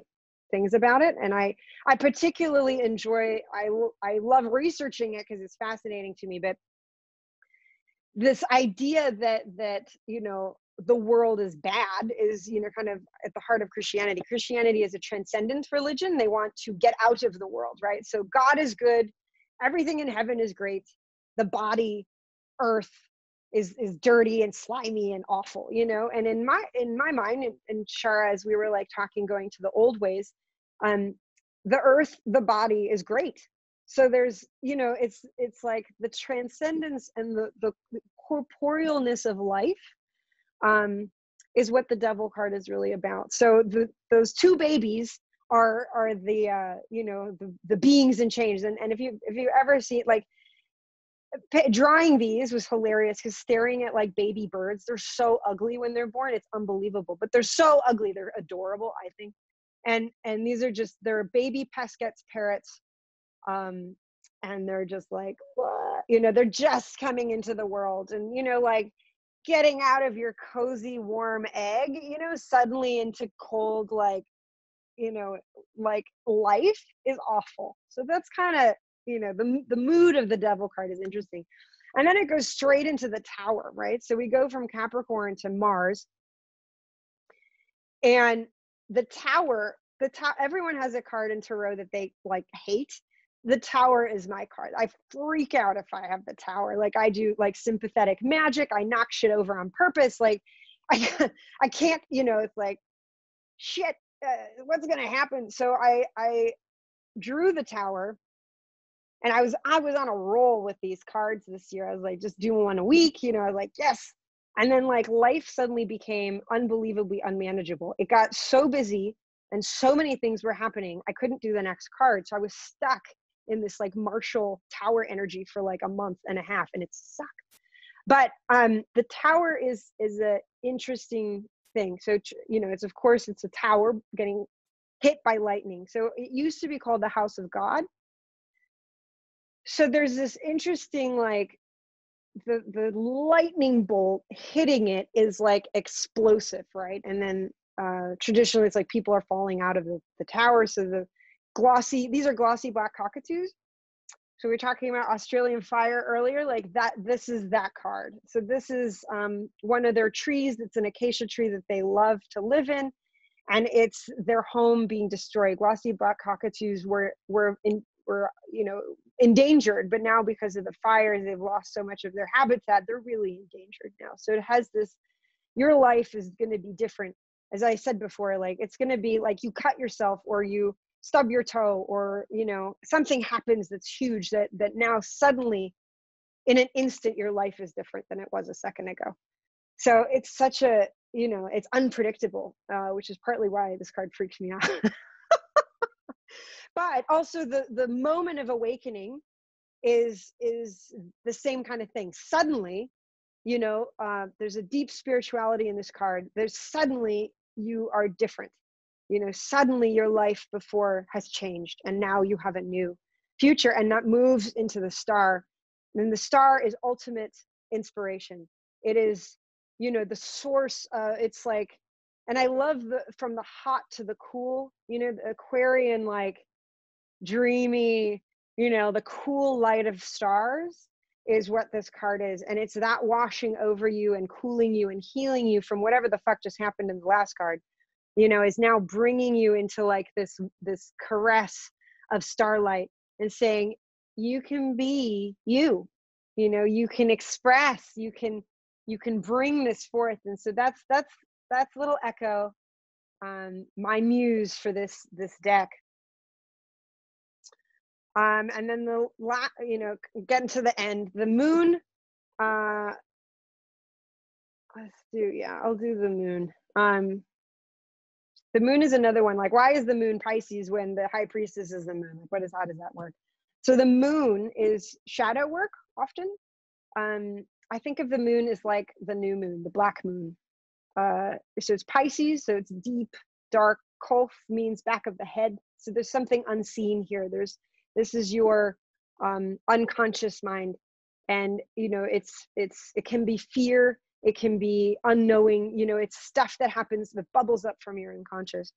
things about it. And I particularly enjoy, I love researching it because it's fascinating to me. But this idea that you know the world is bad is, you know, kind of at the heart of Christianity. Christianity is a transcendent religion. They want to get out of the world, right? So God is good, everything in heaven is great, the body, earth, is dirty and slimy and awful, you know. And in my mind, and Shara, as we were like talking, going to the old ways, the earth, the body is great. So there's, it's like the transcendence and the corporealness of life, is what the devil card is really about. So those two babies are the the beings in change. And if you ever see, like, drawing these was hilarious, because staring at like baby birds, they're so ugly when they're born, it's unbelievable, but they're so ugly, they're adorable, I think. And these are just, they're baby Pesquet's parrots, and they're just like, what? They're just coming into the world, and like getting out of your cozy warm egg, suddenly into cold, like, like life is awful. So that's kind of, the mood of the devil card is interesting. And then it goes straight into the tower, right? So we go from Capricorn to Mars, and the tower, everyone has a card in tarot that they like hate. The tower is my card. I freak out if I have the tower. Like, I do like sympathetic magic. I knock shit over on purpose. Like, I can't, it's like, shit, what's going to happen? So I drew the tower, and I was on a roll with these cards this year. I was like, just doing one a week, I was like, yes. And then like life suddenly became unbelievably unmanageable. It got so busy and so many things were happening, I couldn't do the next card. So I was stuck in this like Marshall tower energy for like a month and a half, and it sucked. But the tower is a interesting thing. So it's, of course, it's a tower getting hit by lightning. So it used to be called the House of God. So there's this interesting, like, the lightning bolt hitting it is like explosive, right? And then traditionally it's like people are falling out of the tower. So these are glossy black cockatoos. So we were talking about Australian fire earlier, like that, this is that card. So this is one of their trees. It's an acacia tree that they love to live in, and it's their home being destroyed. Glossy black cockatoos were endangered, but now because of the fires, they've lost so much of their habitat. They're really endangered now. So it has this, your life is going to be different. As I said before, like, it's going to be like you cut yourself, or you stub your toe, or something happens that's huge, that now suddenly in an instant your life is different than it was a second ago. So it's such a, it's unpredictable, which is partly why this card freaks me out. But also the moment of awakening is the same kind of thing. Suddenly, there's a deep spirituality in this card. There's suddenly you are different. Suddenly your life before has changed, and now you have a new future, and that moves into the star. And the star is ultimate inspiration. It is, the source. It's like, and I love from the hot to the cool. The Aquarian, like, dreamy, the cool light of stars is what this card is. And it's that washing over you and cooling you and healing you from whatever the fuck just happened in the last card, is now bringing you into like this caress of starlight, and saying, you can be you, you can express, you can bring this forth. And so that's little echo, my muse for this deck. And then getting to the end, the moon, I'll do the moon. The moon is another one. Like, why is the moon Pisces when the high priestess is the moon? Like, how does that work? So the moon is shadow work often. I think of the moon as like the new moon, the black moon. So it's Pisces, so it's deep, dark. Kolf means back of the head. So there's something unseen here. This is your unconscious mind, and it can be fear, it can be unknowing, it's stuff that happens, that bubbles up from your unconscious,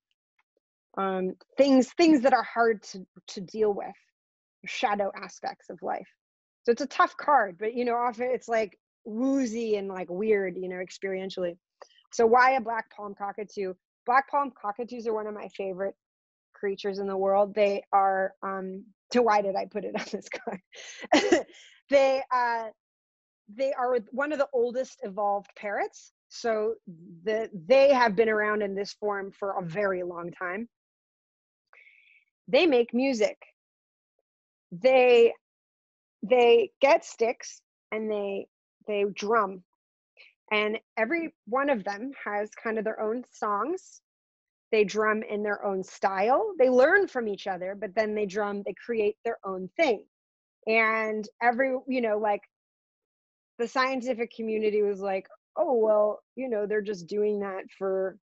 things that are hard to deal with, shadow aspects of life. So it's a tough card, but often it's like woozy and like weird, experientially. So why a black palm cockatoo? Black palm cockatoos are one of my favorite creatures in the world. They are so why did I put it on this card? They are one of the oldest evolved parrots. So they have been around in this form for a very long time. They make music. they get sticks and they drum, and every one of them has kind of their own songs. They drum in their own style. They learn from each other, but then they drum, they create their own thing. And every, like, the scientific community was like, oh, well, they're just doing that for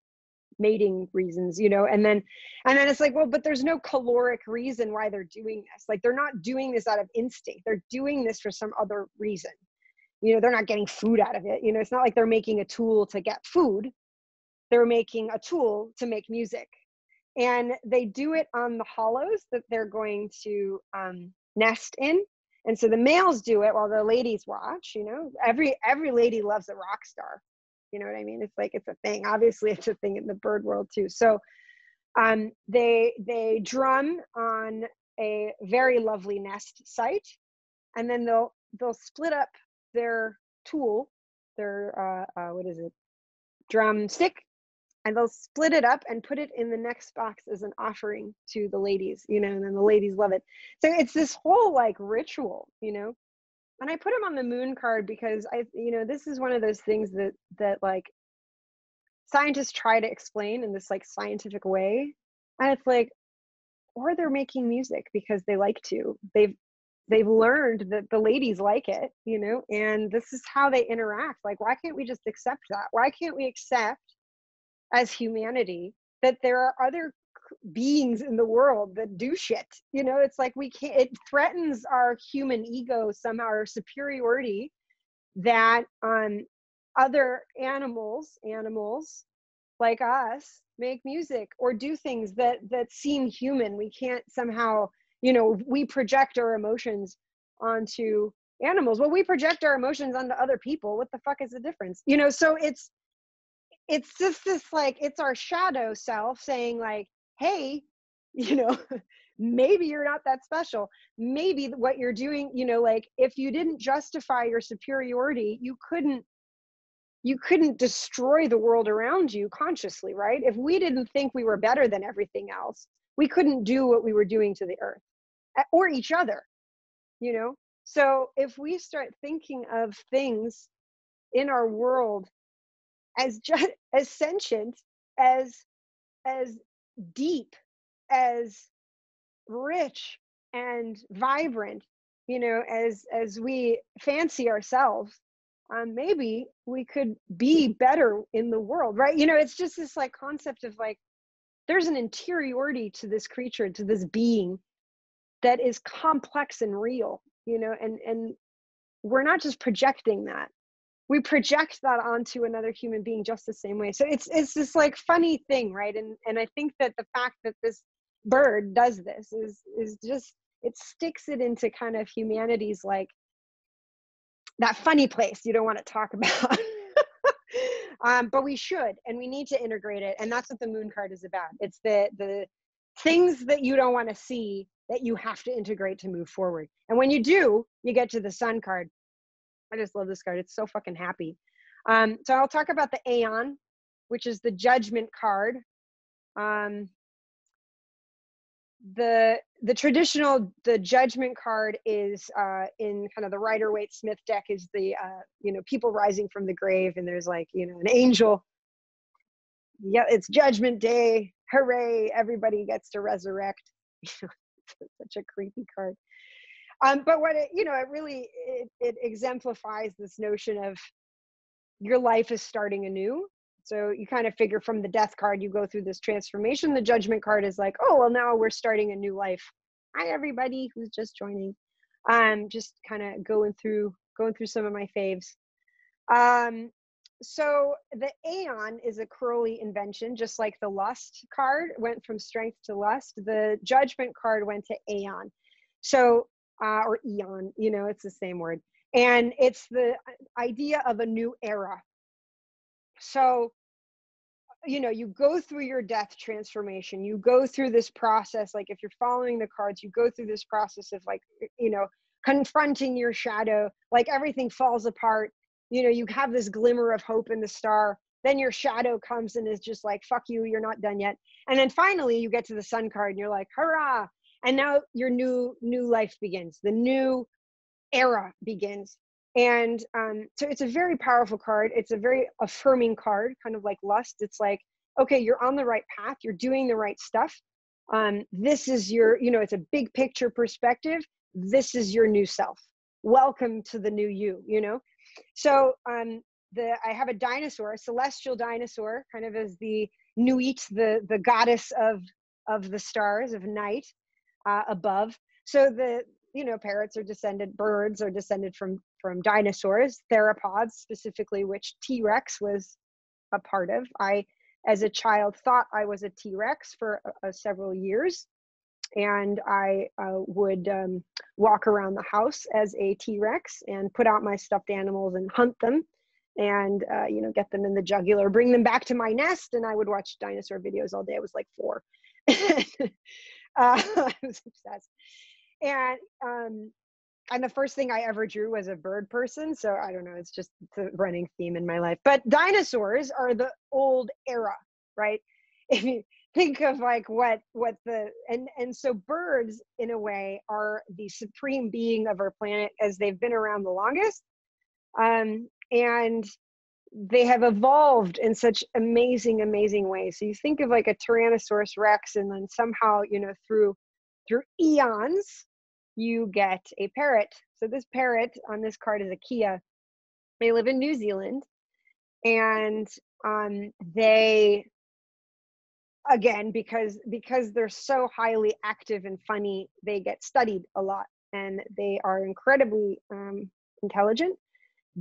mating reasons, and then it's like, well, but there's no caloric reason why they're doing this. Like, they're not doing this out of instinct. They're doing this for some other reason. They're not getting food out of it. It's not like they're making a tool to get food. They're making a tool to make music. And they do it on the hollows that they're going to nest in. And so the males do it while the ladies watch. Every lady loves a rock star. You know what I mean? It's like, it's a thing. Obviously, it's a thing in the bird world too. So they drum on a very lovely nest site, and then they'll split up their tool, their drumstick, and they'll split it up and put it in the next box as an offering to the ladies, and then the ladies love it. So it's this whole like ritual, and I put them on the moon card because this is one of those things that like scientists try to explain in this like scientific way. And it's like, or they're making music because they like to. They've learned that the ladies like it, and this is how they interact. Like, why can't we just accept that? Why can't we accept as humanity that there are other beings in the world that do shit? It's like, we can't, it threatens our human ego somehow, our superiority, that other animals like us make music or do things that seem human. We can't somehow, we project our emotions onto animals. Well, we project our emotions onto other people. What the fuck is the difference? So it's just this, like, it's our shadow self saying like, hey, maybe you're not that special. Maybe what you're doing, like, if you didn't justify your superiority, you couldn't destroy the world around you consciously, right? If we didn't think we were better than everything else, we couldn't do what we were doing to the earth or each other, So if we start thinking of things in our world as just as sentient, as deep, as rich and vibrant, as we fancy ourselves, maybe we could be better in the world, right? It's just this like concept of like, there's an interiority to this creature, to this being, that is complex and real, and we're not just projecting that. We project that onto another human being just the same way. So it's this like funny thing, right? And I think that the fact that this bird does this is just, it sticks it into kind of humanity's like that funny place you don't want to talk about. But we should, and we need to integrate it. And that's what the moon card is about. It's the things that you don't want to see that you have to integrate to move forward. And when you do, you get to the sun card. I just love this card. It's so fucking happy. So I'll talk about the Aeon, which is the judgment card. The traditional, the judgment card is in kind of the Rider-Waite-Smith deck, is the people rising from the grave, and there's like an angel. Yeah, it's Judgment Day, hooray, everybody gets to resurrect. Such a creepy card. But what it really exemplifies this notion of your life is starting anew. So you kind of figure from the death card, you go through this transformation. The judgment card is like, oh, well, now we're starting a new life. Hi, everybody who's just joining. Just kind of going through some of my faves. So the Aeon is a Crowley invention, just like the Lust card went from strength to lust. The judgment card went to Aeon. So, or Eon, it's the same word. And it's the idea of a new era. So, you go through your death transformation, you go through this process. Like, if you're following the cards, you go through this process of like, confronting your shadow, like everything falls apart. You have this glimmer of hope in the star. Then your shadow comes and is just like, fuck you, you're not done yet. And then finally you get to the sun card and you're like, hurrah. And now your new life begins. The new era begins. And so it's a very powerful card. It's a very affirming card, kind of like lust. It's like, okay, you're on the right path. You're doing the right stuff. This is your, it's a big picture perspective. This is your new self. Welcome to the new you, So I have a dinosaur, a celestial dinosaur, kind of as the Nuit, the goddess of the stars, of night, above. So parrots birds are descended from dinosaurs, theropods specifically, which T-Rex was a part of. I, as a child, thought I was a T-Rex for several years, and I would walk around the house as a T-Rex and put out my stuffed animals and hunt them, and get them in the jugular, bring them back to my nest, and I would watch dinosaur videos all day. I was like 4. I was obsessed. And the first thing I ever drew was a bird person. So I don't know, it's just the running theme in my life. But dinosaurs are the old era, right? If you think of like and so birds in a way are the supreme being of our planet, as they've been around the longest. And they have evolved in such amazing, amazing ways. So you think of like a Tyrannosaurus Rex, and then somehow, through eons, you get a parrot. So this parrot on this card is a Kia. They live in New Zealand, and they, again, because they're so highly active and funny, they get studied a lot, and they are incredibly intelligent.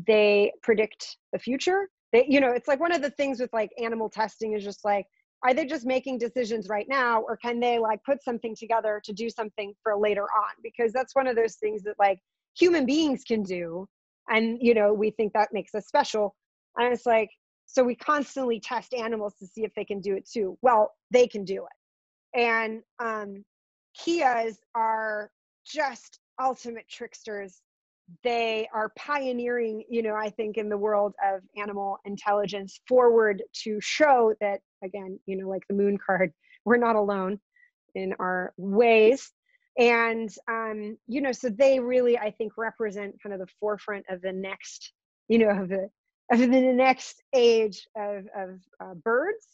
They predict the future. They, it's like one of the things with like animal testing is just like, are they just making decisions right now, or can they like put something together to do something for later on? Because that's one of those things that like human beings can do. And, we think that makes us special. And it's like, so we constantly test animals to see if they can do it too. Well, they can do it. And Kias are just ultimate tricksters. They are pioneering, I think, in the world of animal intelligence forward to show that, again, like the moon card, we're not alone in our ways. And, so they really, I think, represent kind of the forefront of the next, of the next age of birds.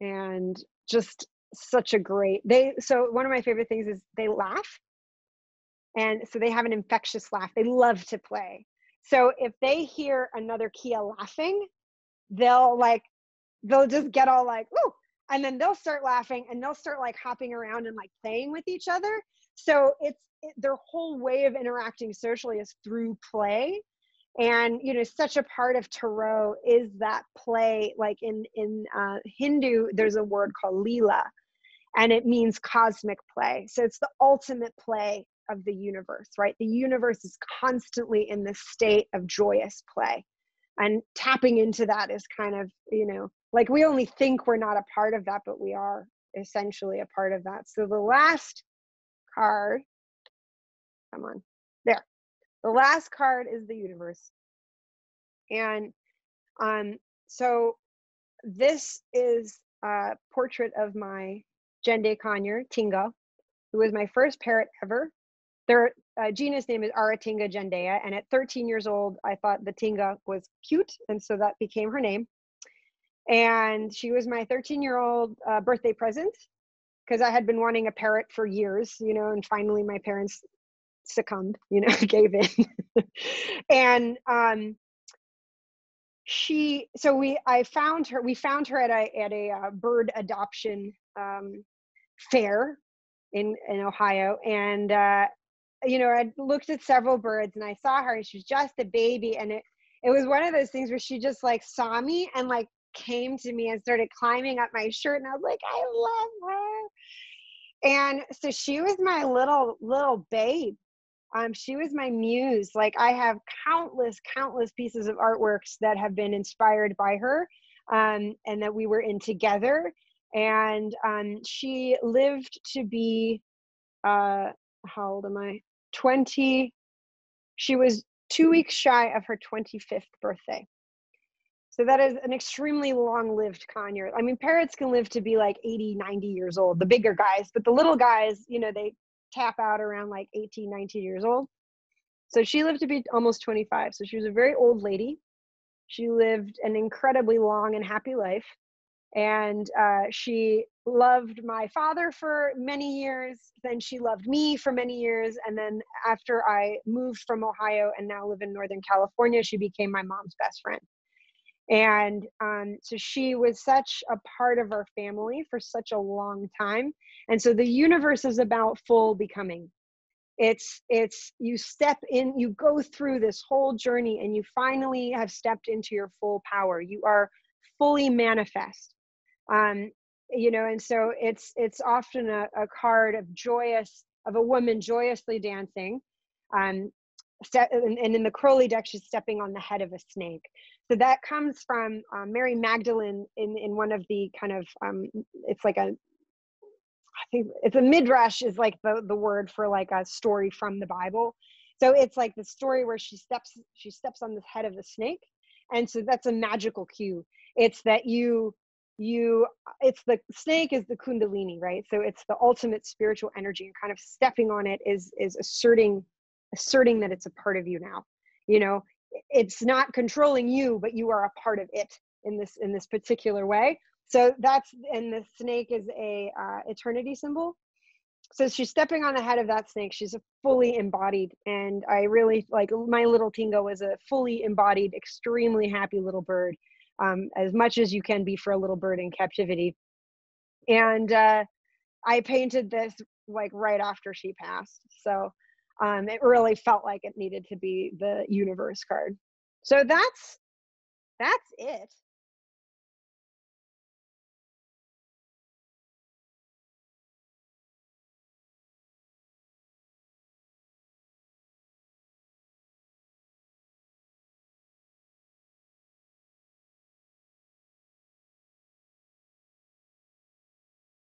And just such a great, so one of my favorite things is they laugh. And so they have an infectious laugh. They love to play. So if they hear another Kia laughing, they'll just get all like, woo, and then they'll start laughing, and they'll start like hopping around and like playing with each other. So their whole way of interacting socially is through play. And, such a part of tarot is that play. Like in Hindu, there's a word called Leela, and it means cosmic play. So it's the ultimate play of the universe, right? The universe is constantly in this state of joyous play, and tapping into that is kind of, like we only think we're not a part of that, but we are essentially a part of that. So the last card, come on, there. The last card is the universe. And so this is a portrait of my Jende conure, Tinga, who was my first parrot ever. Their genus name is Aratinga gendea, and at 13 years old, I thought the Tinga was cute, and so that became her name. And she was my 13-year-old birthday present, because I had been wanting a parrot for years, and finally my parents succumbed, gave in. And we found her at a bird adoption fair in Ohio, and I looked at several birds, and I saw her, and she was just a baby, and it was one of those things where she just like saw me and like came to me and started climbing up my shirt, and I was like, I love her. And so she was my little babe. She was my muse. Like I have countless pieces of artworks that have been inspired by her, and that we were in together. And she lived to be, how old am I? 20. She was 2 weeks shy of her 25th birthday. So that is an extremely long-lived conure. I mean, parrots can live to be like 80, 90 years old, the bigger guys, but the little guys, you know, they tap out around like 18, 19 years old. So she lived to be almost 25. So she was a very old lady. She lived an incredibly long and happy life. And she loved my father for many years. Then she loved me for many years. And then after I moved from Ohio and now live in Northern California, she became my mom's best friend. And so she was such a part of our family for such a long time. And so the universe is about full becoming. It's you step in, you go through this whole journey and you finally have stepped into your full power. You are fully manifest. You know, and so it's often a card of a woman joyously dancing. And in the Crowley deck, she's stepping on the head of a snake. So that comes from Mary Magdalene in one of the kind of, it's like I think it's a midrash is like the word for like a story from the Bible. So it's like the story where she steps on the head of the snake. And so that's a magical cue. It's that it's the snake is the Kundalini, right? So it's the ultimate spiritual energy, and kind of stepping on it is asserting that it's a part of you now. You know, it's not controlling you, but you are a part of it in this particular way. So and the snake is a eternity symbol. So she's stepping on the head of that snake. She's a fully embodied, and I really like my little Tingo was a fully embodied, extremely happy little bird, as much as you can be for a little bird in captivity. And I painted this like right after she passed. So it really felt like it needed to be the universe card. So that's it.